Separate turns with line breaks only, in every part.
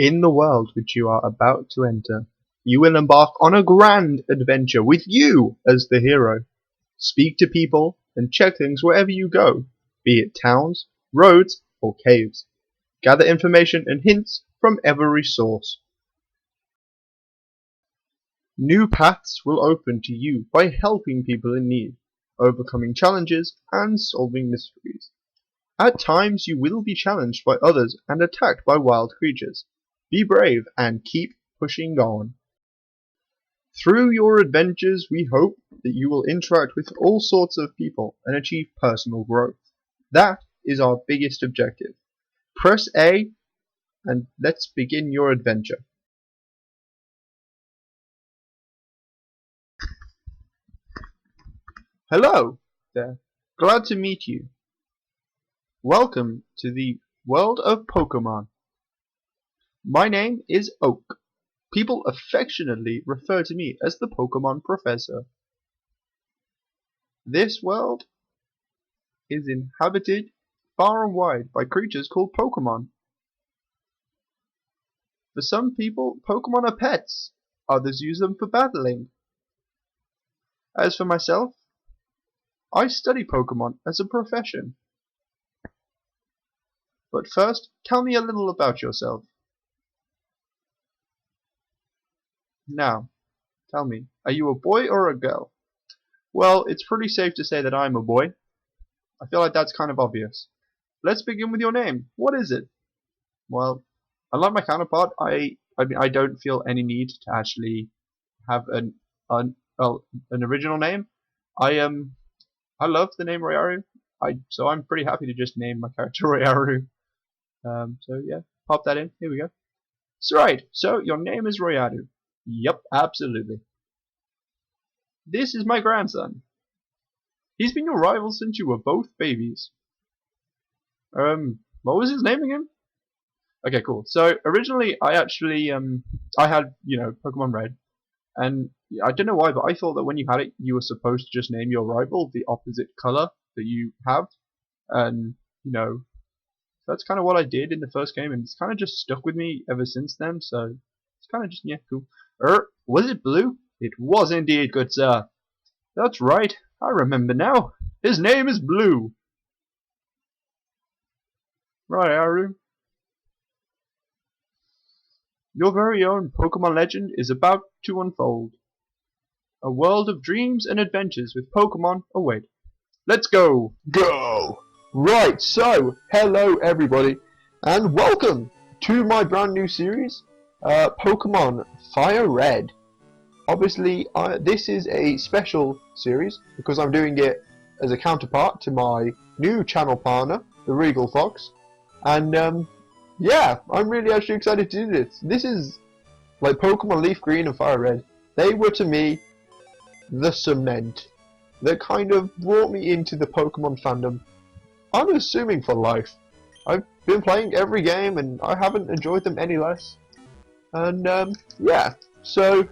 In the world which you are about to enter, you will embark on a grand adventure with you as the hero. Speak to people and check things wherever you go, be it towns, roads, or caves. Gather information and hints from every source. New paths will open to you by helping people in need, overcoming challenges, and solving mysteries. At times you will be challenged by others and attacked by wild creatures. Be brave and keep pushing on. Through your adventures, we hope that you will interact with all sorts of people and achieve personal growth. That is our biggest objective. Press A and let's begin your adventure. Hello there. Glad to meet you. Welcome to the world of Pokemon. My name is Oak. People affectionately refer to me as the Pokemon Professor. This world is inhabited far and wide by creatures called Pokemon. For some people, Pokemon are pets. Others use them for battling. As for myself, I study Pokemon as a profession. But first, tell me a little about yourself. Now, tell me, are you a boy or a girl? Well, it's pretty safe to say that I'm a boy. I feel like that's kind of obvious. Let's begin with your name. What is it? Well, unlike my counterpart, I don't feel any need to actually have an original name. I love the name Roiyaru. So I'm pretty happy to just name my character Roiyaru. So yeah, pop that in. Here we go. So right. So your name is Roiyaru. Yep, absolutely. This is my grandson. He's been your rival since you were both babies. What was his name again? Okay, cool. So originally, I actually I had Pokemon Red, and I don't know why, but I thought that when you had it, you were supposed to just name your rival the opposite color that you have, and that's kind of what I did in the first game, and it's kind of just stuck with me ever since then. So it's kind of just cool. Was it Blue? It was indeed, good sir. That's right. I remember now. His name is Blue. Right, Aru. Your very own Pokemon legend is about to unfold. A world of dreams and adventures with Pokemon await. Let's go!
Go! Right, so, hello everybody, and welcome to my brand new series, Pokemon Fire Red. Obviously, this is a special series, because I'm doing it as a counterpart to my new channel partner, the Regal Fox, and yeah, I'm really actually excited to do this. This is, like Pokemon Leaf Green and Fire Red, they were to me, the cement that kind of brought me into the Pokemon fandom. I'm assuming for life. I've been playing every game and I haven't enjoyed them any less. And yeah, so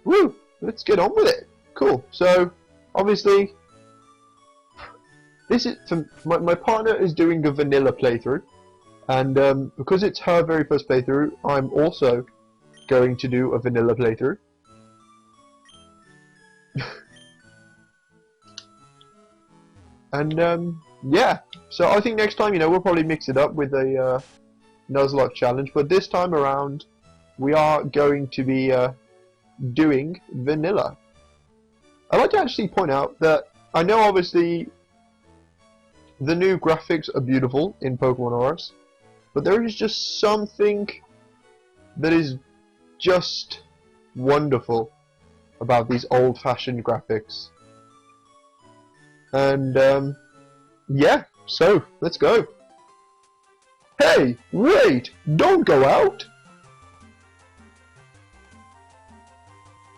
woo, let's get on with it. Cool. So obviously this is my partner is doing a vanilla playthrough, and because it's her very first playthrough, I'm also going to do a vanilla playthrough. And yeah, so I think next time, we'll probably mix it up with a Nuzlocke challenge, but this time around, we are going to be doing vanilla. I'd like to actually point out that I know obviously the new graphics are beautiful in Pokemon OS, but there is just something that is just wonderful about these old-fashioned graphics. And yeah, so let's go. Hey, wait! Don't go out!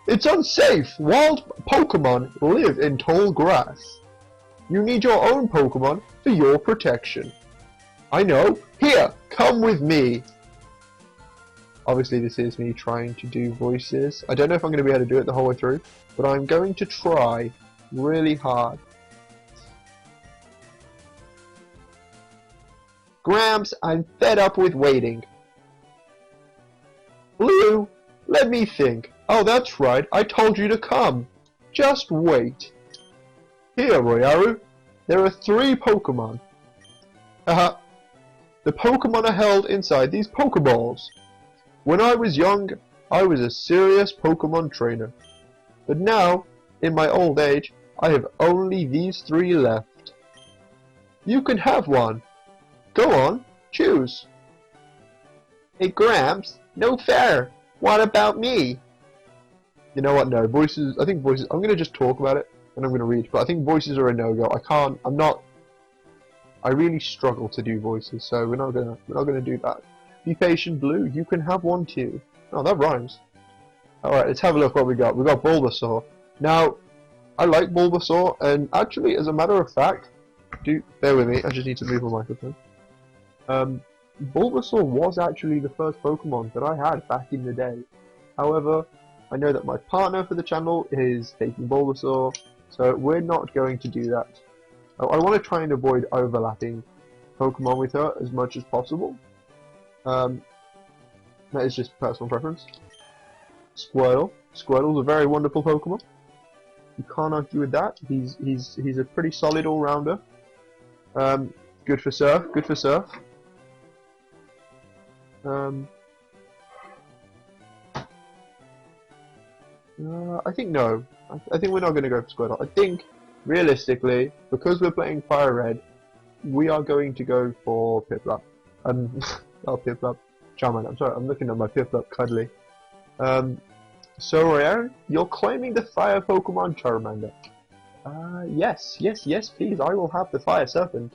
It's unsafe! Wild Pokemon live in tall grass. You need your own Pokemon for your protection. I know. Here, come with me. Obviously this is me trying to do voices. I don't know if I'm going to be able to do it the whole way through, but I'm going to try really hard. Gramps, I'm fed up with waiting. Let me think. Oh, that's right. I told you to come. Just wait. Here, Roiyaru. There are 3 Pokemon. Haha. The Pokemon are held inside these Pokeballs. When I was young, I was a serious Pokemon trainer. But now, in my old age, I have only these 3 left. You can have one. Go on, choose. Hey Gramps, no fair. What about me? You know what, no, voices, I think voices, I'm going to just talk about it, and I'm going to read, but I think voices are a no-go. I really struggle to do voices, so we're not gonna do that. Be patient, Blue, you can have one too. Oh, that rhymes. Alright, let's have a look what we got. We got Bulbasaur. Now, I like Bulbasaur, and actually, as a matter of fact, bear with me, I just need to move my microphone. Bulbasaur was actually the first Pokemon that I had back in the day. However, I know that my partner for the channel is taking Bulbasaur, so we're not going to do that. I want to try and avoid overlapping Pokemon with her as much as possible. That is just personal preference. Squirtle. Squirtle's a very wonderful Pokemon. You can't argue with that. He's a pretty solid all-rounder. Good for Surf. Good for Surf. I think no. I think we're not going to go for Squirtle. I think, realistically, because we're playing Fire Red, we are going to go for Piplup. Not Piplup. Charmander. I'm sorry, I'm looking at my Piplup Cuddly. So Roiyaru, you're claiming the Fire Pokemon Charmander. Yes, please, I will have the Fire Serpent.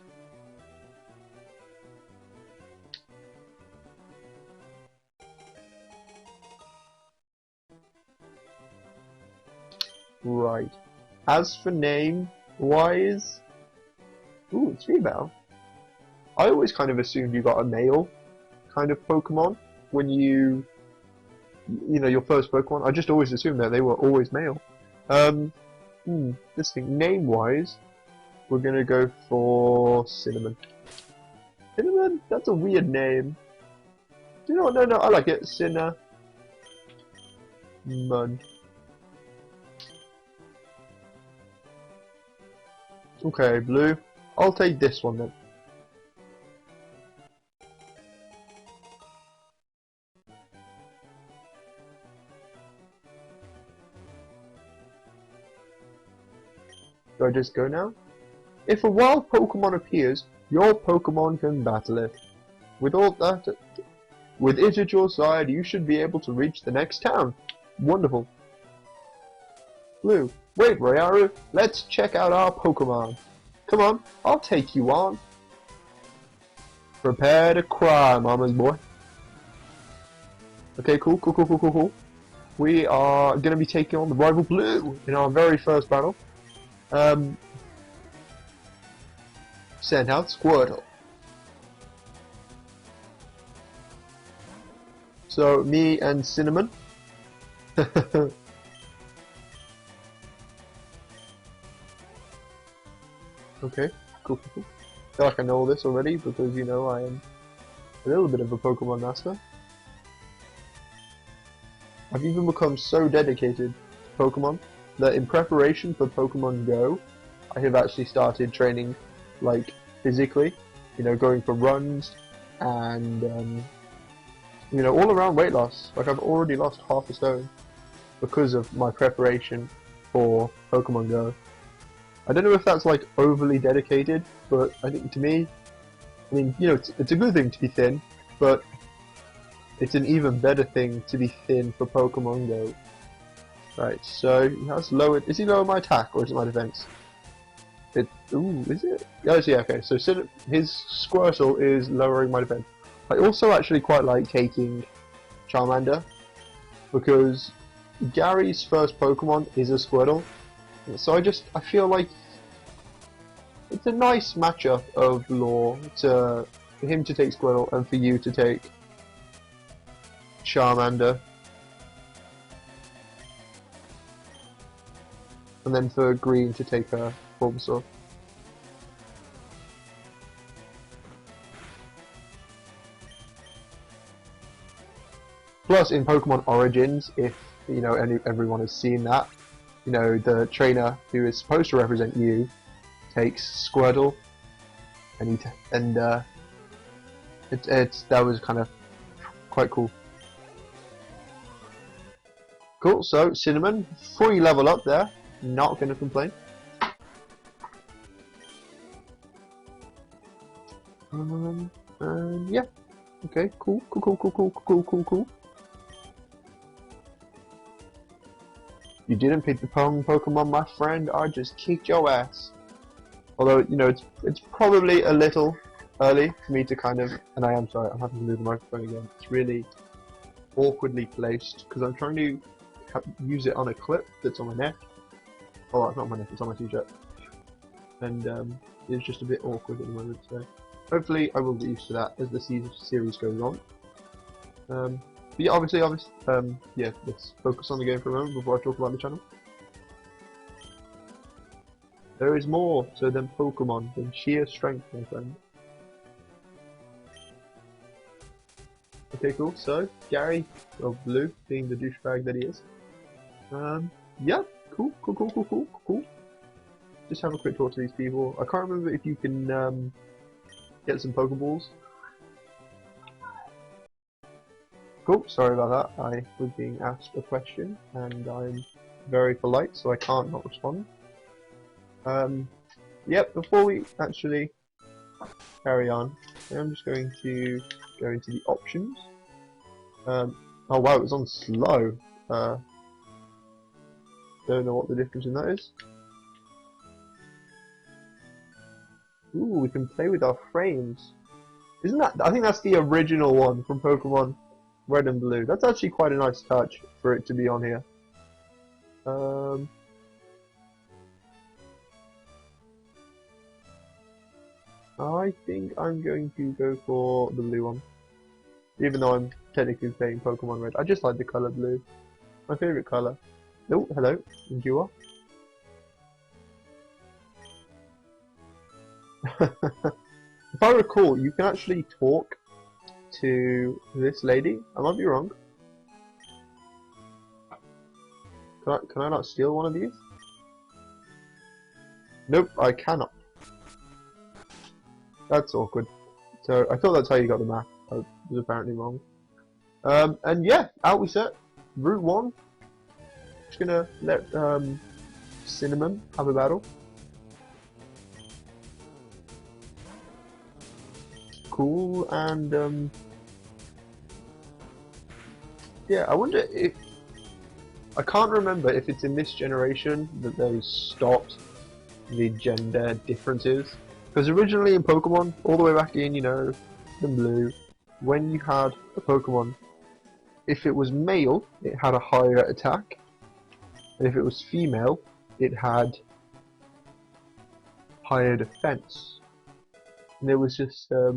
Right. As for name-wise... Ooh, it's female. I always kind of assumed you got a male kind of Pokemon when you know, your first Pokemon. I just always assumed that they were always male. This thing, name-wise, we're gonna go for Cinnamon. Cinnamon? That's a weird name. You know what? No, I like it. Cinnamon. Okay, Blue. I'll take this one then. Do I just go now? If a wild Pokemon appears, your Pokemon can battle it. With it at your side, you should be able to reach the next town. Wonderful. Blue. Wait, Roiyaru, let's check out our Pokemon. Come on, I'll take you on. Prepare to cry, mama's boy. Okay, cool. We are gonna be taking on the rival Blue in our very first battle. Send out Squirtle. So, me and Cinnamon. Okay, cool. I feel like I know all this already because, you know, I am a little bit of a Pokemon master. I've even become so dedicated to Pokemon that in preparation for Pokemon Go, I have actually started training, like, physically, you know, going for runs and, you know, all around weight loss. Like, I've already lost half a stone because of my preparation for Pokemon Go. I don't know if that's like overly dedicated, but I think to me, I mean, you know, it's a good thing to be thin, but it's an even better thing to be thin for Pokemon Go. Right, so he has lowered. Is he lower my attack or is it my defense? Ooh, is it? Oh, yeah, okay. So his Squirtle is lowering my defense. I also actually quite like taking Charmander because Gary's first Pokemon is a Squirtle. So I feel like it's a nice matchup of lore for him to take Squirtle and for you to take Charmander. And then for Green to take Bulbasaur. Plus, in Pokemon Origins, if you know everyone has seen that, you know the trainer who is supposed to represent you takes Squirtle, and that was kind of quite cool. Cool. So Cinnamon, fully level up there. Not gonna complain. And yeah. Okay. Cool. Cool. You didn't pick the Pokemon, my friend. I just kicked your ass. Although, you know, it's probably a little early for me to kind of, and I am sorry, I'm having to move the microphone again. It's really awkwardly placed because I'm trying to use it on a clip that's on my neck. Oh, it's not on my neck, it's on my t-shirt. And it's just a bit awkward at the moment, so hopefully I will get used to that as the series goes on. But yeah, obviously, yeah, let's focus on the game for a moment before I talk about the channel. There is more so than Pokemon, than sheer strength, my friend. Okay, cool. So Gary of Blue, being the douchebag that he is. Yeah, cool. Just have a quick talk to these people. I can't remember if you can get some Pokeballs. Cool. Sorry about that. I was being asked a question, and I'm very polite, so I can't not respond. Yep, before we actually carry on, I'm just going to go into the options. Oh wow, it was on slow. Don't know what the difference in that is. Ooh, we can play with our frames. Isn't that? I think that's the original one from Pokemon Red and Blue. That's actually quite a nice touch for it to be on here. I think I'm going to go for the blue one. Even though I'm technically playing Pokemon Red. I just like the colour blue. My favourite colour. Oh, hello. And you are? If I recall, you can actually talk to this lady. I might be wrong. Can I not steal one of these? Nope, I cannot. That's awkward. So I thought that's how you got the map. I was apparently wrong. And yeah, out we set. Route 1. Just gonna let Cinnamon have a battle. Cool, and yeah, I wonder if I can't remember if it's in this generation that they stopped the gender differences. Because originally in Pokemon, all the way back in, you know, the Blue, when you had a Pokemon, if it was male, it had a higher attack, and if it was female, it had higher defense. And it was just, I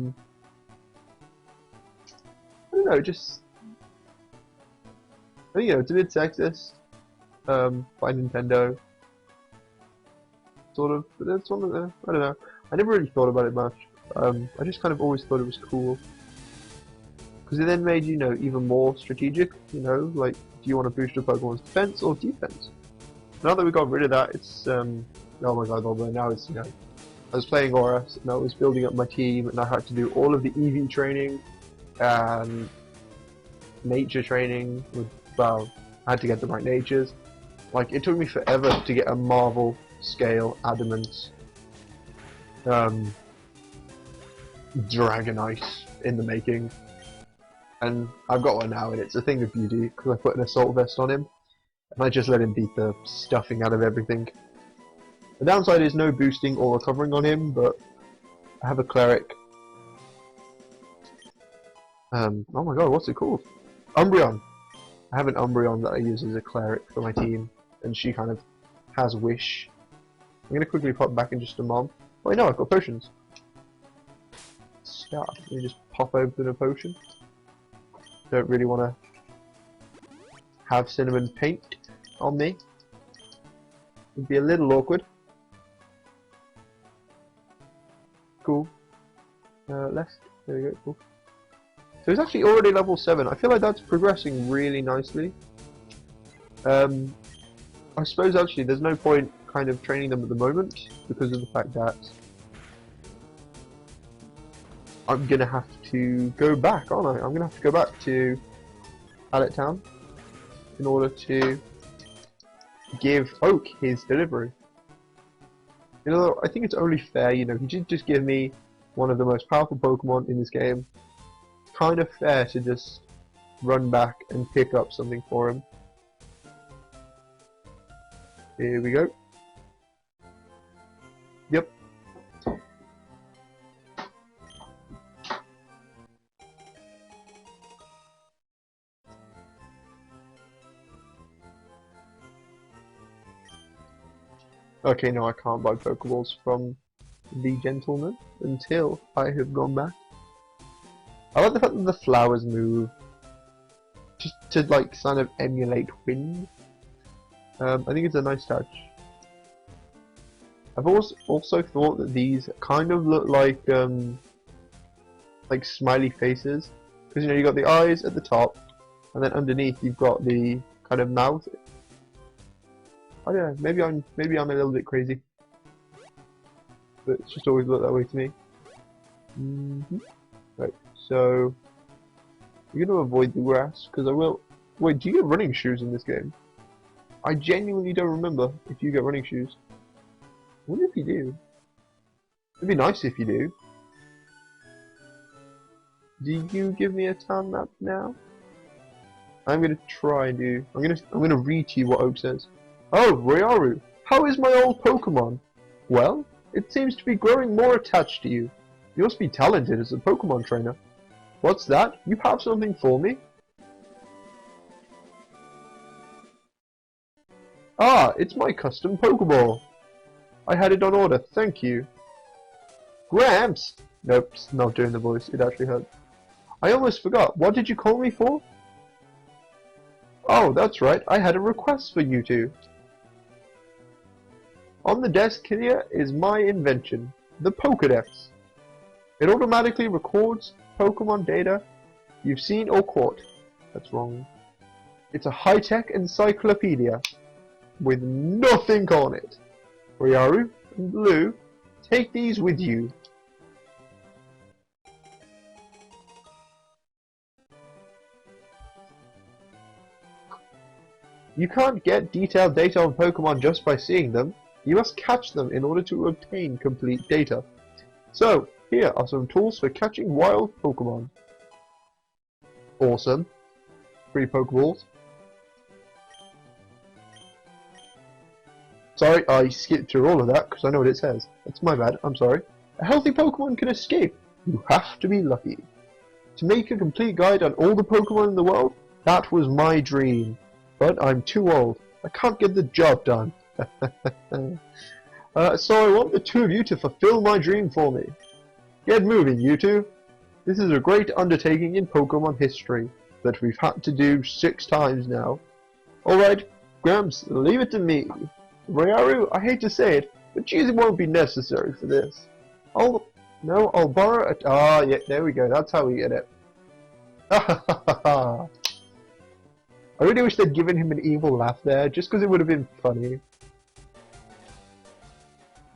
don't know, just, you know, it's a bit sexist by Nintendo, sort of, but it's one of the, I don't know. I never really thought about it much. I just kind of always thought it was cool. Because it then made, you know, even more strategic, you know, like, do you want to boost your Pokemon's defense or defense? Now that we got rid of that, it's, oh my god, although now it's, you know, I was playing Aura, and I was building up my team, and I had to do all of the EV training, and nature training, with, well, I had to get the right natures. Like, it took me forever to get a Marvel scale Adamant Dragonite in the making, and I've got one now, and it's a thing of beauty because I put an assault vest on him and I just let him beat the stuffing out of everything. The downside is no boosting or recovering on him, but I have a cleric. Oh my god, what's it called? Umbreon. I have an Umbreon that I use as a cleric for my team, and she kind of has wish. I'm gonna quickly pop back in just a moment. Oh wait, no, I've got potions. Start. Let me just pop open a potion. Don't really want to have Cinnamon paint on me. It'd be a little awkward. Cool. Left. There we go. Cool. So it's actually already level 7. I feel like that's progressing really nicely. I suppose actually there's no point kind of training them at the moment because of the fact that I'm gonna have to go back, aren't I? I'm gonna have to go back to Pallet Town in order to give Oak his delivery. You know, I think it's only fair, you know, he did just give me one of the most powerful Pokemon in this game. Kind of fair to just run back and pick up something for him. Here we go. Yep. Okay, no, I can't buy Pokeballs from the gentleman until I have gone back. I like the fact that the flowers move, just to like kind of emulate wind. I think it's a nice touch. I've also thought that these kind of look like smiley faces, because you know you got the eyes at the top, and then underneath you've got the kind of mouth. I don't know. Maybe I'm a little bit crazy, but it's just always looked that way to me. Right. So you're gonna avoid the grass because I will. Wait, do you get running shoes in this game? I genuinely don't remember if you get running shoes. I wonder if you do. It'd be nice if you do. Do you give me a town map now? I'm gonna try and do. I'm gonna read to you what Oak says. Oh, Roiyaru, how is my old Pokemon? Well, it seems to be growing more attached to you. You must be talented as a Pokemon trainer. What's that? You have something for me? Ah, it's my custom Pokeball. I had it on order, thank you. Gramps! Nope, not doing the voice, it actually hurt. I almost forgot, what did you call me for? Oh, that's right, I had a request for you two. On the desk here is my invention, the Pokédex. It automatically records Pokemon data you've seen or caught. That's wrong. It's a high-tech encyclopedia with nothing on it. Roiyaru and Blue, take these with you. You can't get detailed data on Pokemon just by seeing them. You must catch them in order to obtain complete data. So, here are some tools for catching wild Pokemon. Awesome. 3 Pokeballs. Sorry, I skipped through all of that because I know what it says. That's my bad, I'm sorry. A healthy Pokemon can escape. You have to be lucky. To make a complete guide on all the Pokemon in the world, that was my dream. But I'm too old. I can't get the job done. So I want the two of you to fulfill my dream for me. Get moving, you two. This is a great undertaking in Pokemon history that we've had to do 6 times now. Alright, Gramps, leave it to me. Roiyaru, I hate to say it, but choosing won't be necessary for this. I'll borrow it. Ah, yeah, there we go. That's how we get it. I really wish they'd given him an evil laugh there, just because it would have been funny.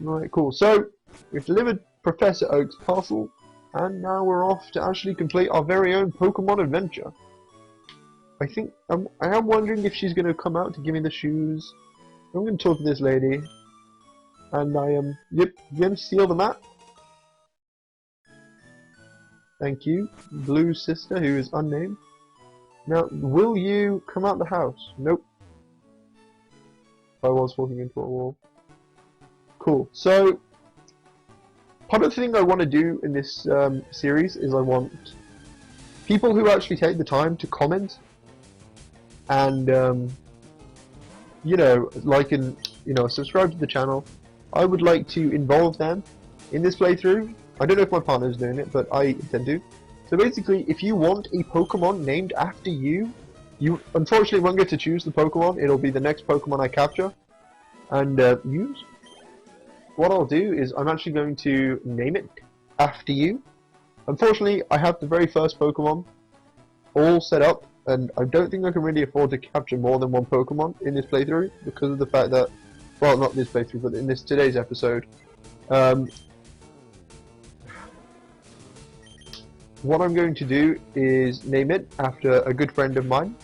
Right, cool. So, we've delivered Professor Oak's parcel, and now we're off to actually complete our very own Pokemon adventure. I think, I am wondering if she's going to come out to give me the shoes. I'm going to talk to this lady, and I am, yep, going to steal the map. Thank you, Blue's sister, who is unnamed. Now, will you come out the house? Nope. I was walking into a wall. Cool. So, part of the thing I want to do in this series is I want people who actually take the time to comment and, you know, like and, you know, subscribe to the channel. I would like to involve them in this playthrough. I don't know if my partner's doing it, but I intend to. So basically, if you want a Pokemon named after you, you unfortunately won't get to choose the Pokemon. It'll be the next Pokemon I capture and use. What I'll do is I'm actually going to name it after you. Unfortunately, I have the very first Pokemon all set up, and I don't think I can really afford to capture more than one Pokemon in this playthrough because of the fact that, well, not this playthrough, but in this today's episode. What I'm going to do is name it after a good friend of mine.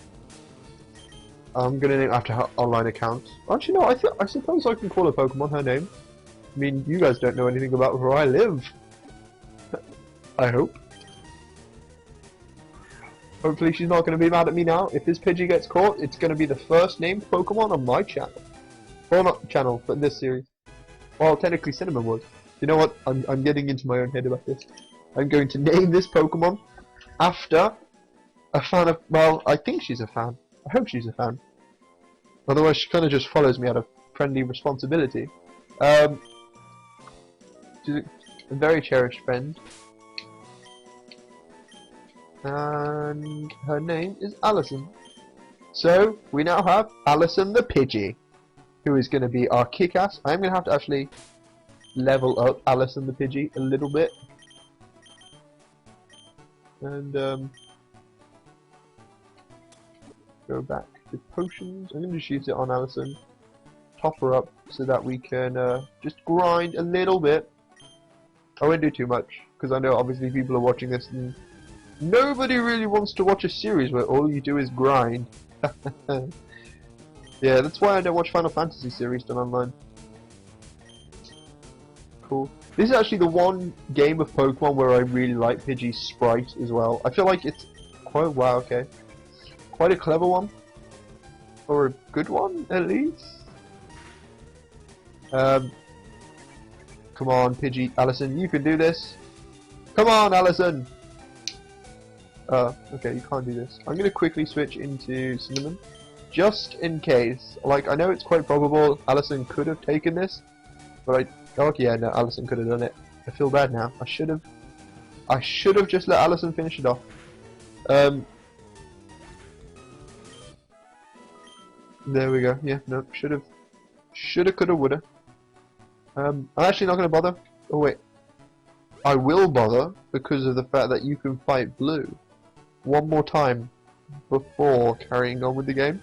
I'm going to name it after her online account. Actually, no, I suppose I can call a Pokemon her name. I mean, you guys don't know anything about where I live. I hope. Hopefully she's not going to be mad at me now. If this Pidgey gets caught, it's going to be the first named Pokemon on my channel. Well, not channel, but this series. Well, technically Cinnamon was. You know what? I'm getting into my own head about this. I'm going to name this Pokemon after a fan of... Well, I think she's a fan. I hope she's a fan. Otherwise, she kind of just follows me out of friendly responsibility. She's a very cherished friend. And her name is Allison. So, we now have Allison the Pidgey, who is going to be our kick-ass. I'm going to have to actually level up Allison the Pidgey a little bit. And, go back to potions. I'm going to just use it on Allison. Top her up so that we can just grind a little bit. I won't do too much, because I know obviously people are watching this and nobody really wants to watch a series where all you do is grind. Yeah, that's why I don't watch Final Fantasy series done online. Cool. This is actually the one game of Pokemon where I really like Pidgey's sprite as well. I feel like it's quite, wow, okay. Quite a clever one. Or a good one, at least. Come on, Pidgey. Allison, you can do this. Come on, Allison! Okay, you can't do this. I'm gonna quickly switch into Cinnamon. Just in case. Like, I know it's quite probable Allison could have taken this. But oh yeah, no, Allison could have done it. I feel bad now. I should have just let Allison finish it off. There we go. Yeah, no, shoulda, coulda, woulda. I'm actually not gonna bother. Oh wait, I will bother because of the fact that you can fight Blue one more time before carrying on with the game.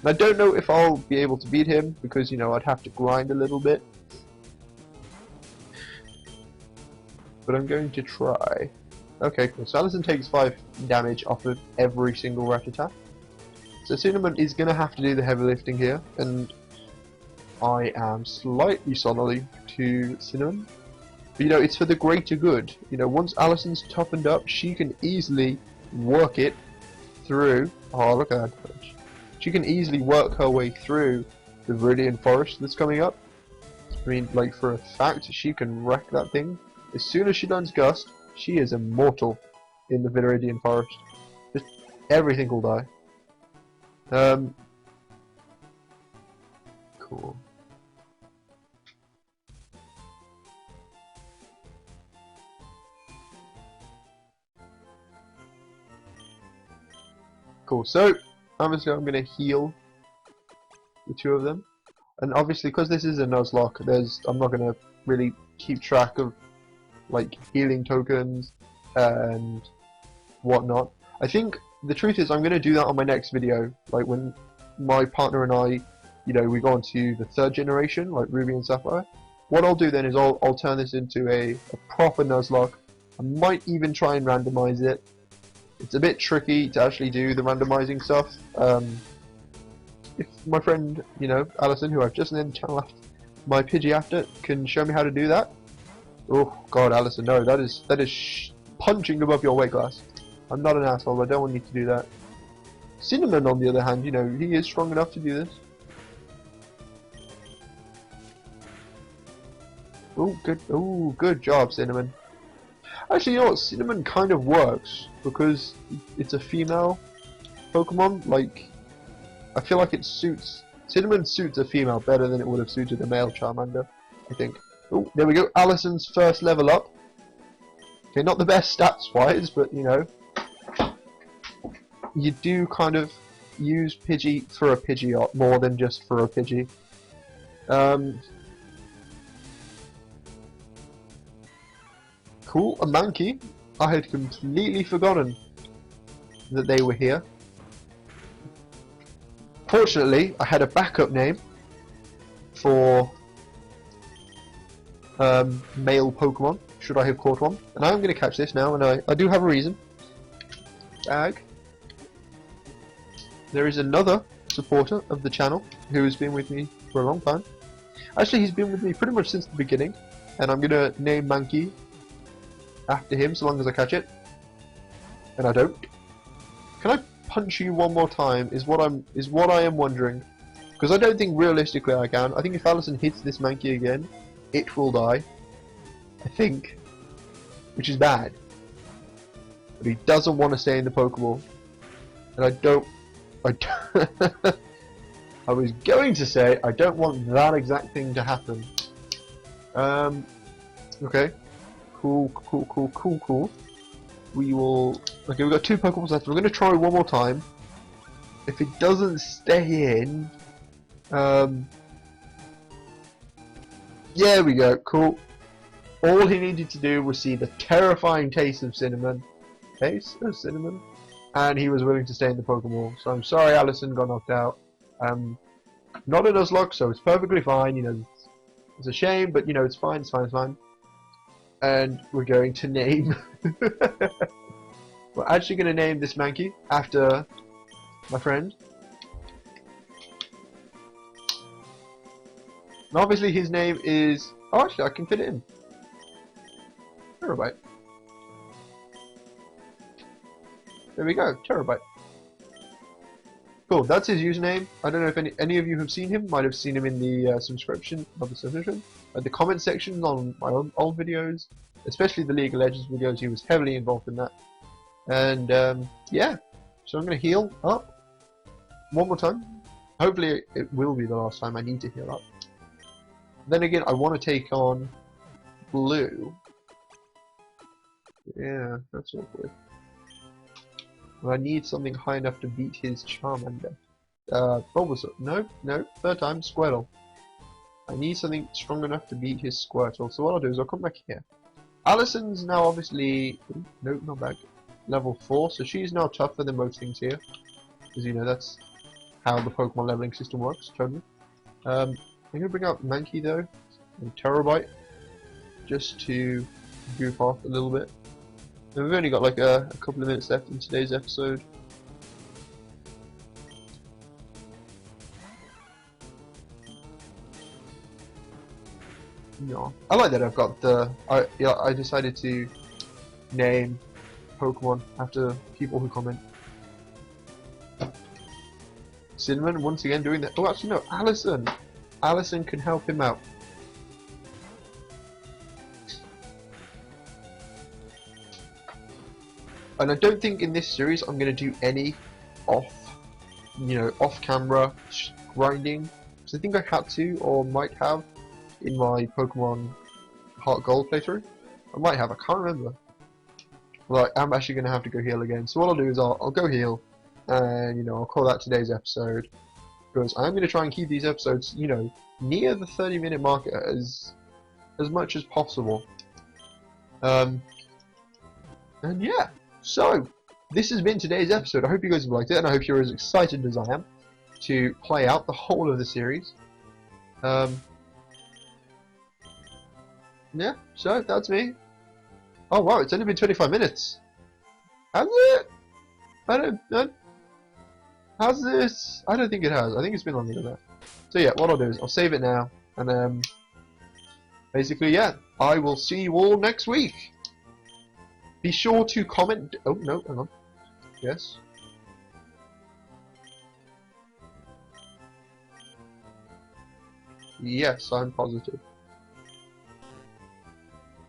And I don't know if I'll be able to beat him because, you know, I'd have to grind a little bit. But I'm going to try. Okay, cool. So Allison takes 5 damage off of every single rat attack. So Cinnamon is going to have to do the heavy lifting here, and I am slightly sorry to Cinnamon. But, you know, it's for the greater good. You know, once Allison's toughened up, she can easily work it through. Oh, look at that. She can easily work her way through the Viridian Forest that's coming up. I mean, like, for a fact, she can wreck that thing. As soon as she learns Gust, she is immortal in the Viridian Forest. Just everything will die. Cool. Cool, so obviously I'm going to heal the two of them. And obviously, because this is a Nuzlocke, I'm not going to really keep track of like healing tokens and whatnot. I think the truth is I'm going to do that on my next video, like when my partner and I, you know, we go on to the 3rd generation, like Ruby and Sapphire. What I'll do then is I'll turn this into a proper Nuzlocke. I might even try and randomize it. It's a bit tricky to actually do the randomizing stuff. If my friend, you know, Allison, who I've just named the channel after, my Pidgey after, can show me how to do that. Oh God, Allison, no, that is punching above your weight class. I'm not an asshole. I don't want you to do that. Cinnamon, on the other hand, you know, he is strong enough to do this. Oh, good. Oh, good job, Cinnamon. Actually, you know what? Cinnamon kind of works because it's a female Pokemon. Like, I feel like it suits. Cinnamon suits a female better than it would have suited a male Charmander, I think. Oh, there we go. Allison's first level up. Okay, not the best stats-wise, but you know, you do kind of use Pidgey for a Pidgeot more than just for a Pidgey. Cool, a Mankey. I had completely forgotten that they were here. Fortunately, I had a backup name for male Pokemon, should I have caught one. And I'm going to catch this now, and I do have a reason. Bag. There is another supporter of the channel who has been with me for a long time. Actually, he's been with me pretty much since the beginning, and I'm going to name Mankey after him so long as I catch it. And I don't. Can I punch you one more time is what I am wondering. Because I don't think realistically I can. I think if Allison hits this Mankey again, it will die. I think. Which is bad. But he doesn't want to stay in the Pokeball. And I don't I was going to say I don't want that exact thing to happen. Okay. Cool. We will. Okay, we've got 2 Pokeballs left. We're going to try one more time. If it doesn't stay in, there we go. Cool. All he needed to do was see the terrifying taste of cinnamon, and he was willing to stay in the Pokeball. So I'm sorry, Allison got knocked out. Not a Nuzlocke, so it's perfectly fine. You know, it's a shame, but you know, it's fine. It's fine. And we're going to name. We're actually going to name this Mankey after my friend. And obviously his name is... Oh, actually, I can fit it in. Terabyte. There we go, Terabyte. Cool, that's his username. I don't know if any of you have seen him. Might have seen him in the subscription, the comment section on my old videos, especially the League of Legends videos. He was heavily involved in that. And yeah, so I'm going to heal up one more time. Hopefully it will be the last time I need to heal up. Then again, I want to take on Blue. Yeah, that's awkward. I need something high enough to beat his Charmander. Bulbasaur. No, third time, Squirtle. I need something strong enough to beat his Squirtle. So what I'll do is I'll come back here. Allison's now obviously... Nope, not back. Level 4, so she's now tougher than most things here. Because, you know, that's how the Pokemon leveling system works, totally. I'm going to bring out Mankey, though, and Terabyte, just to goof off a little bit. And we've only got like a couple of minutes left in today's episode. No, I like that I've got the... I decided to name Pokemon after people who comment. Cinnamon once again doing that. Oh, actually no, Allison. Allison can help him out. And I don't think in this series I'm going to do any off-camera grinding. Because I think I had to, or might have, in my Pokemon Heart Gold playthrough. I might have, I can't remember. Right, I'm actually going to have to go heal again. So what I'll do is I'll go heal, and, you know, I'll call that today's episode. Because I'm going to try and keep these episodes, you know, near the 30-minute mark as much as possible. And yeah, so this has been today's episode. I hope you guys have liked it, and I hope you're as excited as I am to play out the whole of the series. Yeah, so that's me. Oh wow, it's only been 25 minutes. Has it? I don't. Has this? I don't think it has. I think it's been longer than that. So yeah, what I'll do is I'll save it now, and basically, yeah, I will see you all next week. Be sure to comment. Oh no, hang on. Yes. Yes, I'm positive.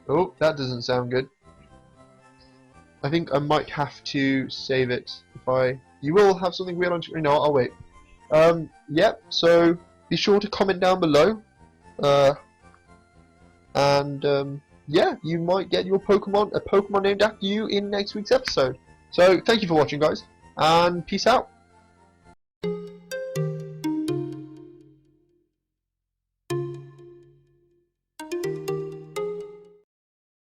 Oh, that doesn't sound good. I think I might have to save it if I... You will have something weird on screen. No, I'll wait. Yep, so be sure to comment down below. Yeah, you might get your Pokemon, a Pokemon named after you in next week's episode. So, thank you for watching, guys, and peace out.